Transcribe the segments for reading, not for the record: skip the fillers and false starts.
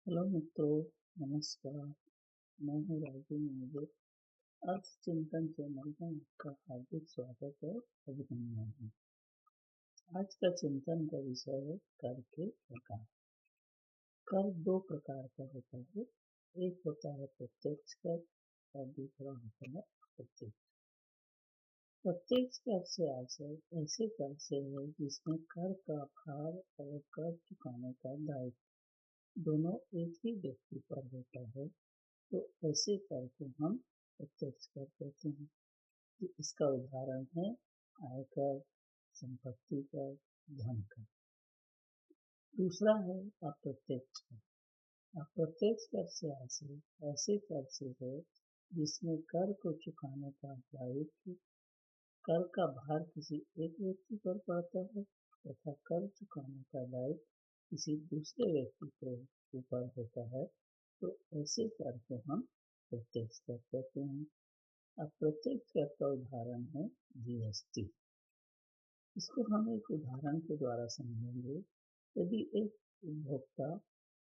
Hello मित्रों, नमस्कार। मैं हूँ राजू मौर्य। अर्थचिंतन चैनल में आपका हार्दिक स्वागत और अभिनंदन है। आज का चिंतन का विषय है कर के प्रकार। कर दो प्रकार का होता है। एक होता है प्रत्यक्ष कर और दूसरा होता है अप्रत्यक्ष। प्रत्यक्ष कर से आशय ऐसे कर से है जिसमें कर का भार और कर चुकाने का दायित्व दोनों एक ही व्यक्ति पर होता है, तो ऐसे कर को हम प्रत्यक्ष कर कहते हैं। तो इसका उदाहरण है आयकर, संपत्ति कर, धन कर। दूसरा है अप्रत्यक्ष कर। अप्रत्यक्ष कर से ऐसे कर से है जिसमें कर को चुकाने का दायित्व, कर का भार किसी एक व्यक्ति पर पड़ता है तथा कर चुकाने का दायित्व किसी दूसरे व्यक्ति के ऊपर होता है, तो ऐसे कर को हम प्रत्यक्ष कर कहते हैं। अप्रत्यक्ष कर का उदाहरण है जीएसटी। इसको हम एक उदाहरण के द्वारा समझेंगे। यदि एक उपभोक्ता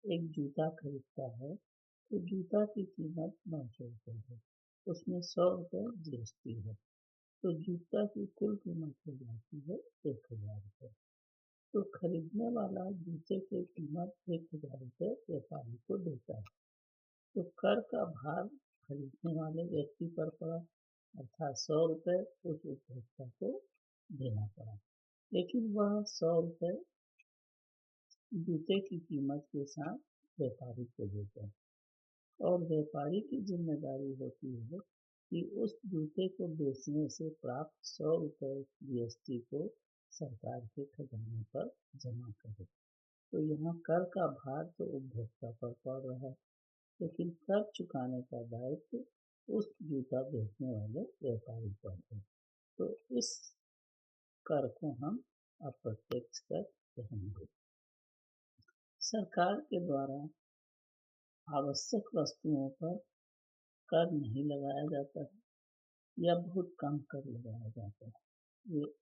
एक जूता खरीदता है तो जूता की कीमत 900 रुपये है, उसमें 100 रुपये जीएसटी है, तो जूता की कुल कीमत हो जाती है 1000 रुपये। तो खरीदने वाला जूते की कीमत 1000 रुपये व्यापारी को देता है, तो कर का भार खरीदने वाले व्यक्ति पर पड़ा, अर्थात 100 रुपये उस उपभोक्ता को देना पड़ा। लेकिन वह 100 रुपये जूते की कीमत के साथ व्यापारी को देता है, और व्यापारी की जिम्मेदारी होती है कि उस जूते को बेचने से प्राप्त 100 रुपये जीएसटी को सरकार के खजाने पर जमा करे। तो यहाँ कर का भार तो उपभोक्ता पर पड़ रहा है, लेकिन कर चुकाने का दायित्व उस जूता बेचने वाले व्यापारी पर है। तो इस कर को हम अप्रत्यक्ष कर कहेंगे। सरकार के द्वारा आवश्यक वस्तुओं पर कर नहीं लगाया जाता है या बहुत कम कर लगाया जाता है। ये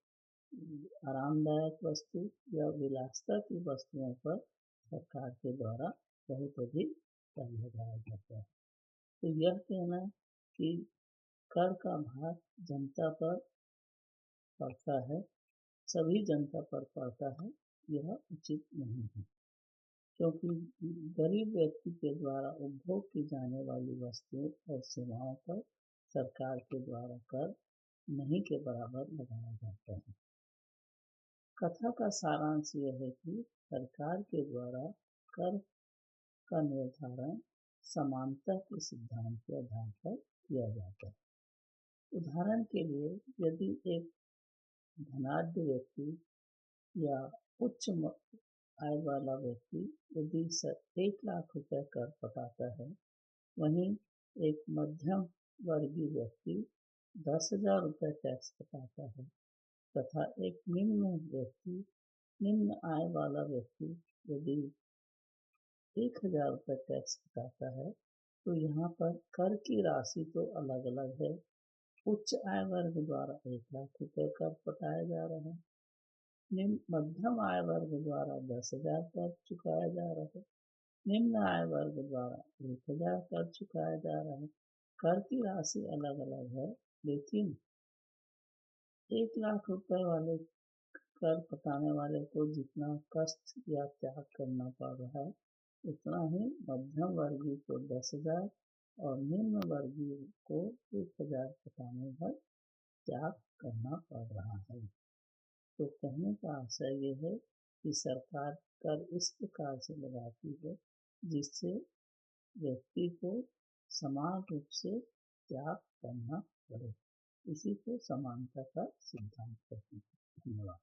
आरामदायक वस्तु या विलासिता की वस्तुओं पर सरकार के द्वारा बहुत अधिक कर लगाया जाता है। तो यह कहना कि कर का भार जनता पर पड़ता है, सभी जनता पर पड़ता है, यह उचित नहीं है, क्योंकि गरीब व्यक्ति के द्वारा उपभोग की जाने वाली वस्तुओं और सेवाओं पर सरकार के द्वारा कर नहीं के बराबर लगाया जाता है। कथा का सारांश यह है कि सरकार के द्वारा कर का निर्धारण समानता के सिद्धांत के आधार पर किया जाता है। उदाहरण के लिए, यदि एक धनाढ्य व्यक्ति या उच्च आय वाला व्यक्ति यदि 1 लाख रुपए कर पटाता है, वहीं एक मध्यम वर्गीय व्यक्ति 10,000 रुपये टैक्स पटाता है तथा एक निम्न आय वाला व्यक्ति यदि 1,000 रुपये टैक्स पटाता है, तो यहाँ पर कर की राशि तो अलग अलग है। उच्च आय वर्ग द्वारा 1 लाख रुपये कर पटाया जा रहा है, मध्यम आय वर्ग द्वारा 10,000 कर चुकाया जा रहा है, निम्न आय वर्ग द्वारा 1,000 कर चुकाया जा रहा है। कर की राशि अलग अलग है, लेकिन 1 लाख रुपए वाले कर पटाने वाले को जितना कष्ट या त्याग करना पड़ रहा है, उतना ही मध्यम वर्गीय को 10,000 और निम्न वर्गीय को 1,000 पटाने पर त्याग करना पड़ रहा है। तो कहने का आशय ये है कि सरकार कर इस प्रकार से लगाती है जिससे व्यक्ति को समान रूप से त्याग करना पड़े। इसी को समानता का सिद्धांत कहते हैं। धन्यवाद।